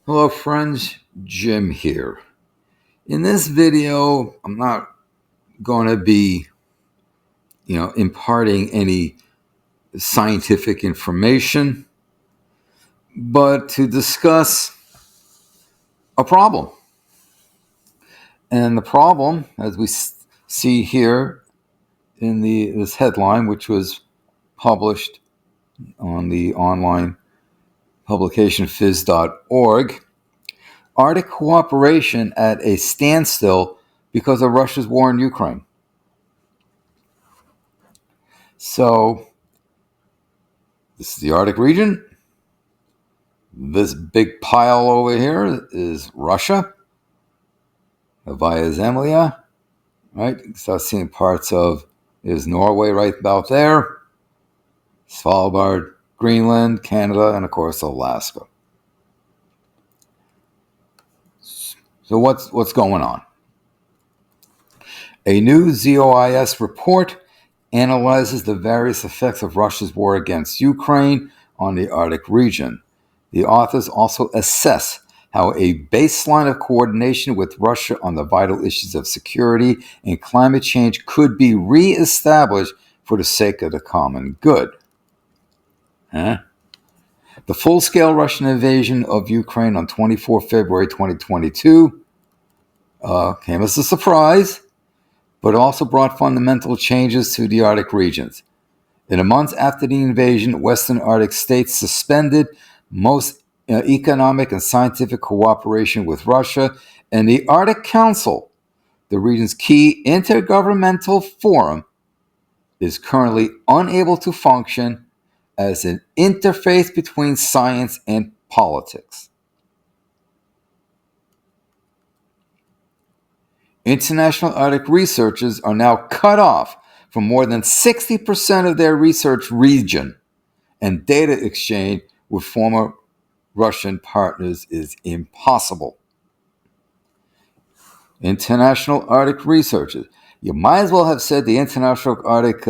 Hello friends, Jim here. In this video, I'm not going to be, imparting any scientific information, but to discuss a problem. And the problem, as we see here in this headline, which was published on the online publication phys.org, Arctic cooperation at a standstill because of Russia's war in Ukraine. So, this is the Arctic region. This big pile over here is Russia, via Zemlya, right? You start seeing parts of, there's Norway right about there, Svalbard, Greenland, Canada, and of course Alaska. So what's going on? A new ZOIS report analyzes the various effects of Russia's war against Ukraine on the Arctic region. The authors also assess how a baseline of coordination with Russia on the vital issues of security and climate change could be re-established for the sake of the common good. The full-scale Russian invasion of Ukraine on 24 February 2022 came as a surprise, but also brought fundamental changes to the Arctic regions. In the months after the invasion, Western Arctic states suspended most economic and scientific cooperation with Russia, and the Arctic Council, the region's key intergovernmental forum, is currently unable to function as an interface between science and politics. International Arctic researchers are now cut off from more than 60% of their research region, and data exchange with former Russian partners is impossible. International Arctic researchers. You might as well have said the International Arctic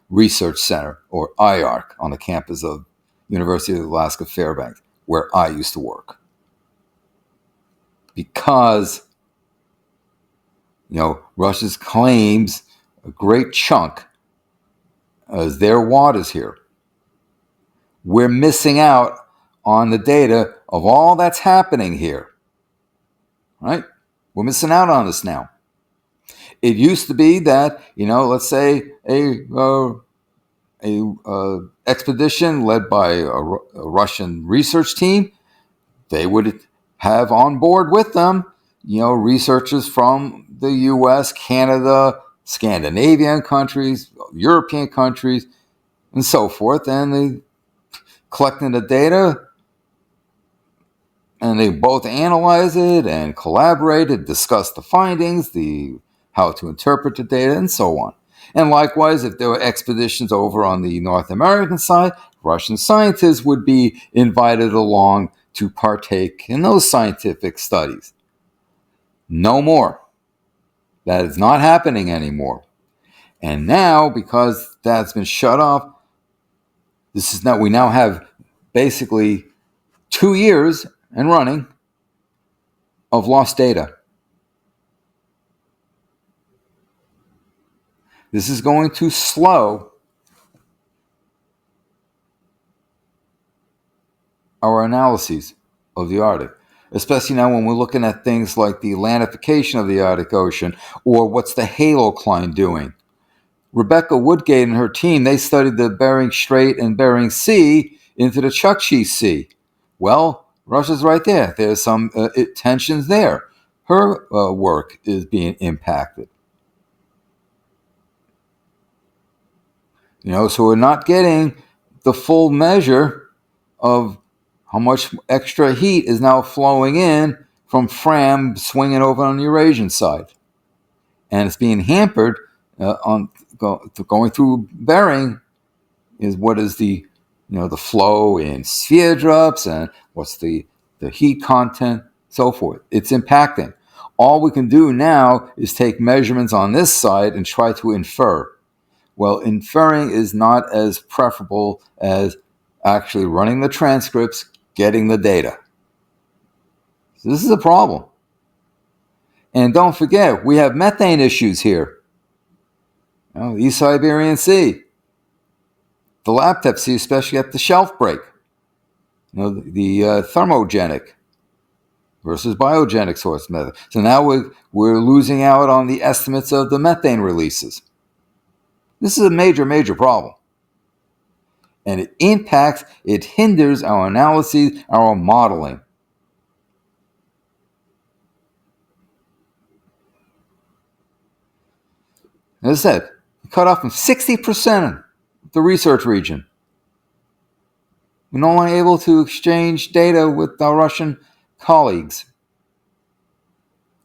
Research Center, or IARC, on the campus of University of Alaska Fairbanks, where I used to work. Because, Russia's claims a great chunk as their waters here. We're missing out on the data of all that's happening here, right? We're missing out on this now. It used to be that, let's say a expedition led by a Russian research team, they would have on board with them, researchers from the U.S., Canada, Scandinavian countries, European countries, and so forth, and they collecting the data, and they both analyze it and collaborate and discuss the findings, how to interpret the data, and so on. And likewise, if there were expeditions over on the North American side, Russian scientists would be invited along to partake in those scientific studies. No more. That is not happening anymore. And now, because that's been shut off, we now have basically 2 years and running of lost data. This is going to slow our analyses of the Arctic, especially now when we're looking at things like the landification of the Arctic Ocean, or what's the halocline doing. Rebecca Woodgate and her team, they studied the Bering Strait and Bering Sea into the Chukchi Sea. Well, Russia's right there. There's some tensions there. Her work is being impacted. So we're not getting the full measure of how much extra heat is now flowing in from Fram swinging over on the Eurasian side. And it's being hampered going through Bering is what is the flow in Sverdrups and what's the heat content, so forth. It's impacting. All we can do now is take measurements on this side and try to infer. Well, inferring is not as preferable as actually running the transcripts, getting the data. So this is a problem. And don't forget, we have methane issues here. The East Siberian Sea, the Laptev Sea, especially at the shelf break. The thermogenic versus biogenic source method. So now we're losing out on the estimates of the methane releases. This is a major, major problem. And it hinders our analyses, our modeling. As I said, cut off from 60% of the research region. We're no longer able to exchange data with our Russian colleagues.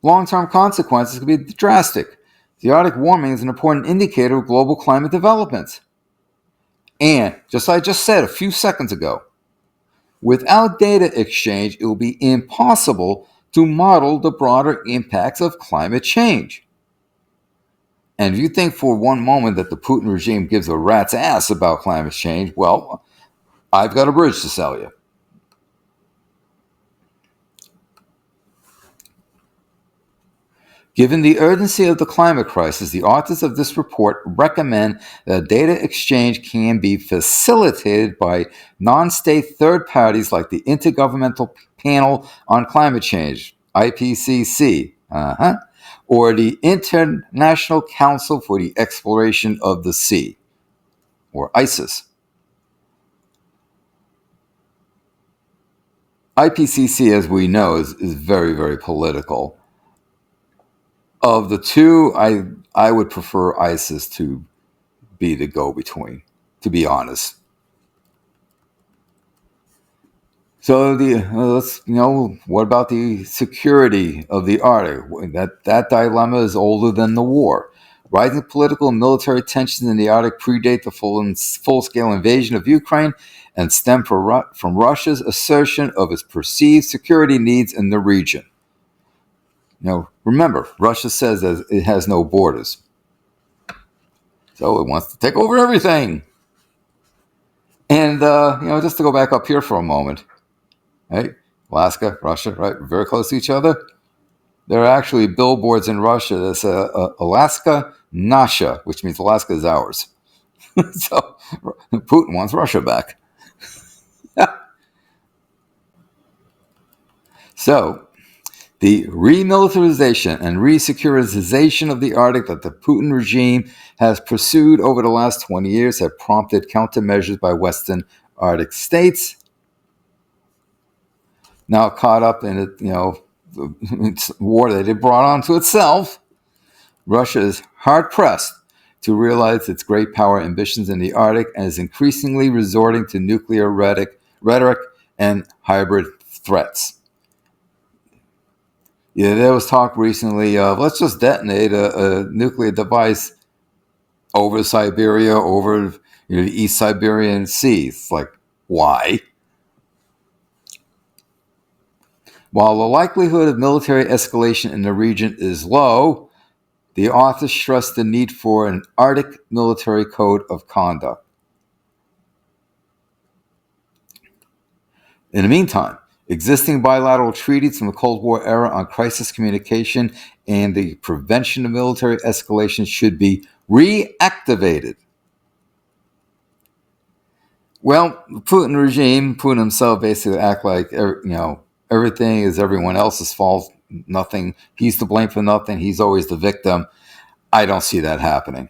Long-term consequences could be drastic. The Arctic warming is an important indicator of global climate developments. And, just like I just said a few seconds ago, without data exchange, it will be impossible to model the broader impacts of climate change. And if you think for one moment that the Putin regime gives a rat's ass about climate change, well, I've got a bridge to sell you. Given the urgency of the climate crisis, the authors of this report recommend that data exchange can be facilitated by non-state third parties like the Intergovernmental Panel on Climate Change, IPCC, or the International Council for the Exploration of the Sea, or ICES. IPCC, as we know, is very, very political. Of the two, I would prefer ISIS to be the go-between, to be honest. So what about the security of the Arctic? That dilemma is older than the war. Rising political and military tensions in the Arctic predate the full-scale invasion of Ukraine and stem from Russia's assertion of its perceived security needs in the region. Remember, Russia says that it has no borders. So it wants to take over everything. And, just to go back up here for a moment, right? Alaska, Russia, right? Very close to each other. There are actually billboards in Russia that say Alaska, Nasha, which means Alaska is ours. So Putin wants Russia back. So, the remilitarization and resecuritization of the Arctic that the Putin regime has pursued over the last 20 years have prompted countermeasures by Western Arctic states. Now caught up in it, the war that it brought onto itself, Russia is hard-pressed to realize its great power ambitions in the Arctic and is increasingly resorting to nuclear rhetoric and hybrid threats. There was talk recently of let's just detonate a nuclear device over Siberia, over the East Siberian Sea. It's like, why? While the likelihood of military escalation in the region is low, the authors stress the need for an Arctic military code of conduct. In the meantime, existing bilateral treaties from the Cold War era on crisis communication and the prevention of military escalation should be reactivated. Well, the Putin regime, Putin himself basically act like, everything is everyone else's fault. Nothing, he's to blame for nothing. He's always the victim. I don't see that happening.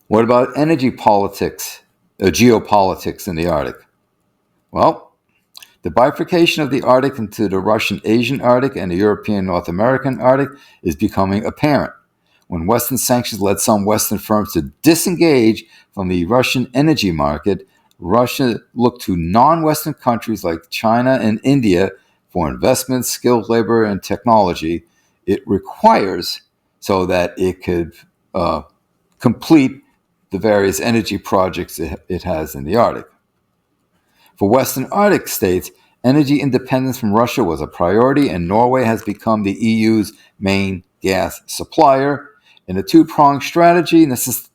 What about energy politics? Geopolitics in the Arctic? Well, the bifurcation of the Arctic into the Russian Asian Arctic and the European North American Arctic is becoming apparent. When Western sanctions led some Western firms to disengage from the Russian energy market, Russia looked to non-Western countries like China and India for investments, skilled labor, and technology it requires so that it could complete the various energy projects it has in the Arctic. For Western Arctic states, energy independence from Russia was a priority, and Norway has become the EU's main gas supplier. In a two-pronged strategy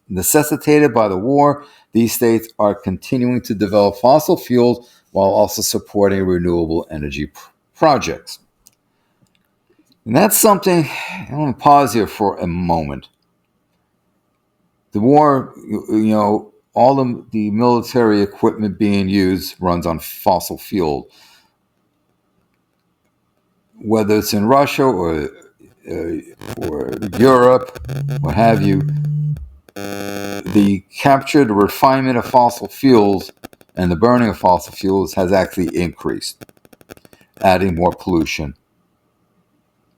necessitated by the war, these states are continuing to develop fossil fuels while also supporting renewable energy projects. And that's something, I want to pause here for a moment. The war, all the military equipment being used runs on fossil fuel. Whether it's in Russia or Europe, what have you, the capture, the refinement of fossil fuels and the burning of fossil fuels has actually increased, adding more pollution,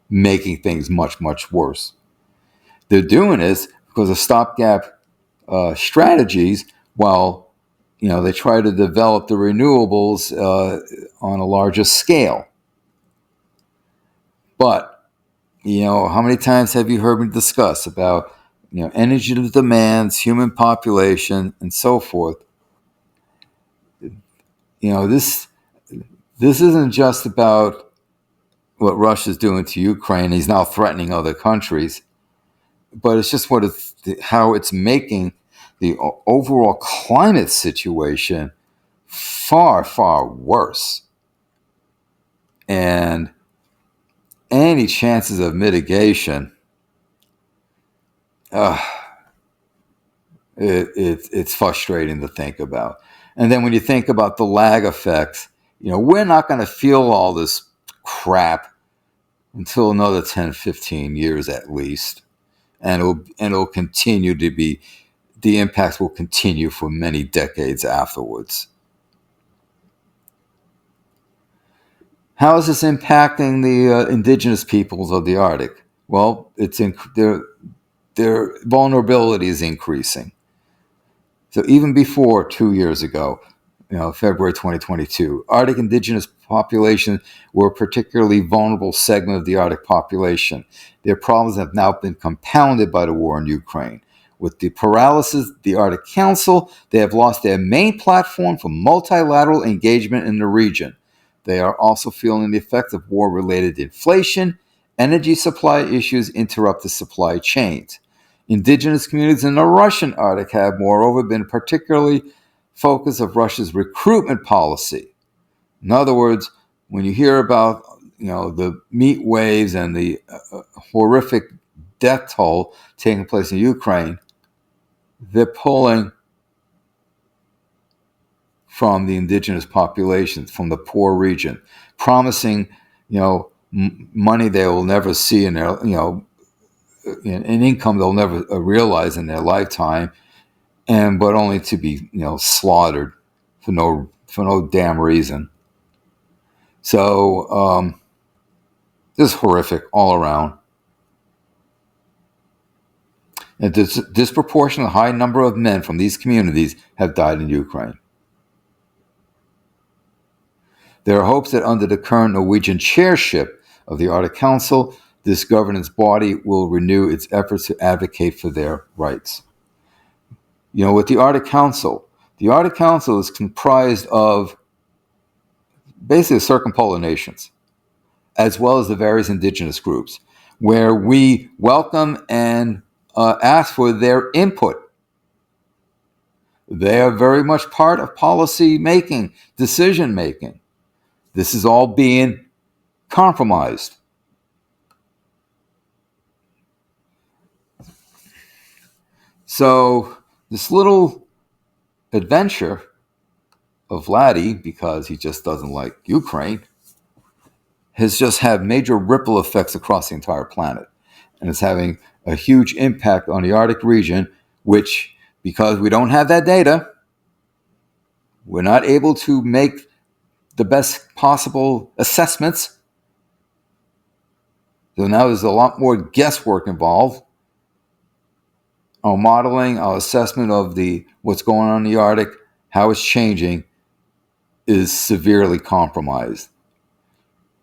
making things much, much worse. They're doing this because of stopgap strategies while they try to develop the renewables on a larger scale. But how many times have you heard me discuss about energy demands, human population, and so forth? This isn't just about what Russia's doing to Ukraine. He's now threatening other countries, but it's just how it's making the overall climate situation far, far worse. And any chances of mitigation, it's frustrating to think about. And then when you think about the lag effects, we're not going to feel all this crap until another 10, 15 years at least. And it'll continue to be, the impacts will continue for many decades afterwards. How is this impacting the indigenous peoples of the Arctic? Well, their vulnerability is increasing. So even before 2 years ago, February 2022, Arctic indigenous populations were a particularly vulnerable segment of the Arctic population. Their problems have now been compounded by the war in Ukraine. With the paralysis of the Arctic Council, they have lost their main platform for multilateral engagement in the region. They are also feeling the effects of war-related inflation. Energy supply issues interrupt the supply chains. Indigenous communities in the Russian Arctic have, moreover, been particularly focus of Russia's recruitment policy. In other words, when you hear about the meat waves and the horrific death toll taking place in Ukraine, they're pulling from the indigenous populations, from the poor region, promising money they will never see in their an income they'll never realize in their lifetime, but only to be slaughtered for no damn reason. So this is horrific all around. A disproportionately high number of men from these communities have died in Ukraine. There are hopes that under the current Norwegian chairship of the Arctic Council, this governance body will renew its efforts to advocate for their rights. With the Arctic Council is comprised of basically the circumpolar nations, as well as the various indigenous groups, where we welcome and ask for their input. They are very much part of policy making, decision making. This is all being compromised. So this little adventure of Vladdy, because he just doesn't like Ukraine, has just had major ripple effects across the entire planet. And it's having a huge impact on the Arctic region, which, because we don't have that data, we're not able to make the best possible assessments. So now there's a lot more guesswork involved. Our modeling, our assessment of what's going on in the Arctic, how it's changing, is severely compromised.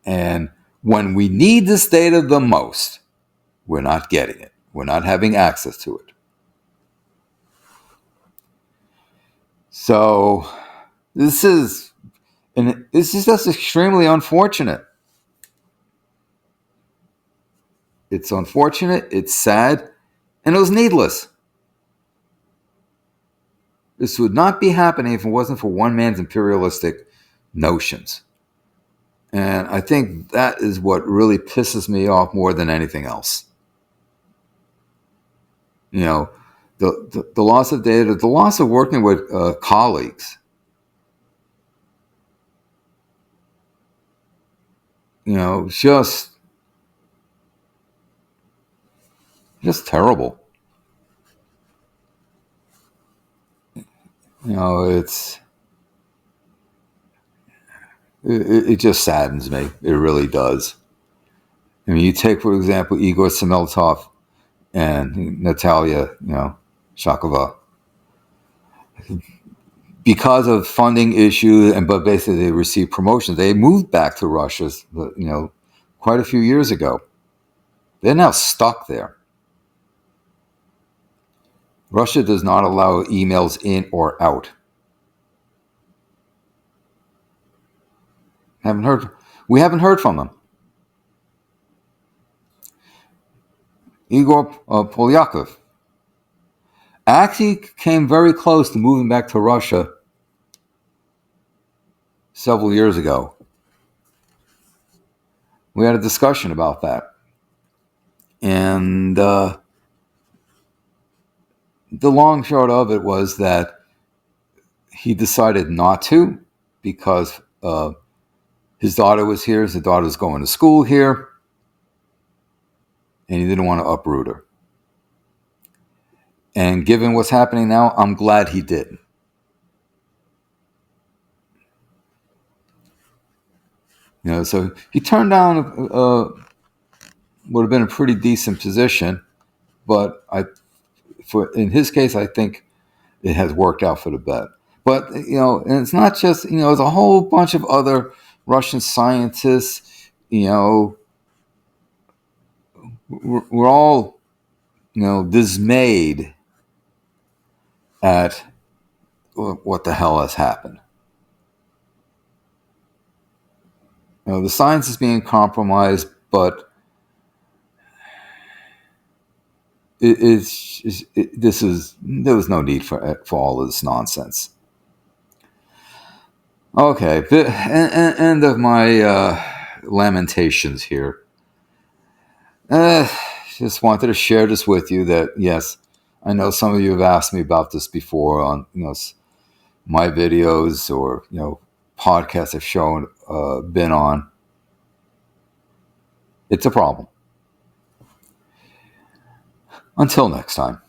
And when we need this data the most, we're not getting it. We're not having access to it. So this is just extremely unfortunate. It's unfortunate, it's sad, and it was needless. This would not be happening if it wasn't for one man's imperialistic notions. And I think that is what really pisses me off more than anything else. The loss of data, the loss of working with colleagues. Just terrible. It just saddens me. It really does. I mean, you take, for example, Igor Semeltov and Natalia, Shakova. Because of funding issues, but basically they received promotions. They moved back to Russia, quite a few years ago. They're now stuck there. Russia does not allow emails in or out. We haven't heard from them. Igor Polyakov actually came very close to moving back to Russia several years ago. We had a discussion about that. And the long short of it was that he decided not to because his daughter was here. His daughter was going to school here. And he didn't want to uproot her. And given what's happening now, I'm glad he didn't. So he turned down would have been a pretty decent position, but in his case, I think it has worked out for the best. But and it's not just there's a whole bunch of other Russian scientists. We're all dismayed at what the hell has happened. The science is being compromised, but there was no need for all of this nonsense. Okay, end of my lamentations here. Just wanted to share this with you that, yes, I know some of you have asked me about this before on my videos or podcasts I've been on. It's a problem. Until next time.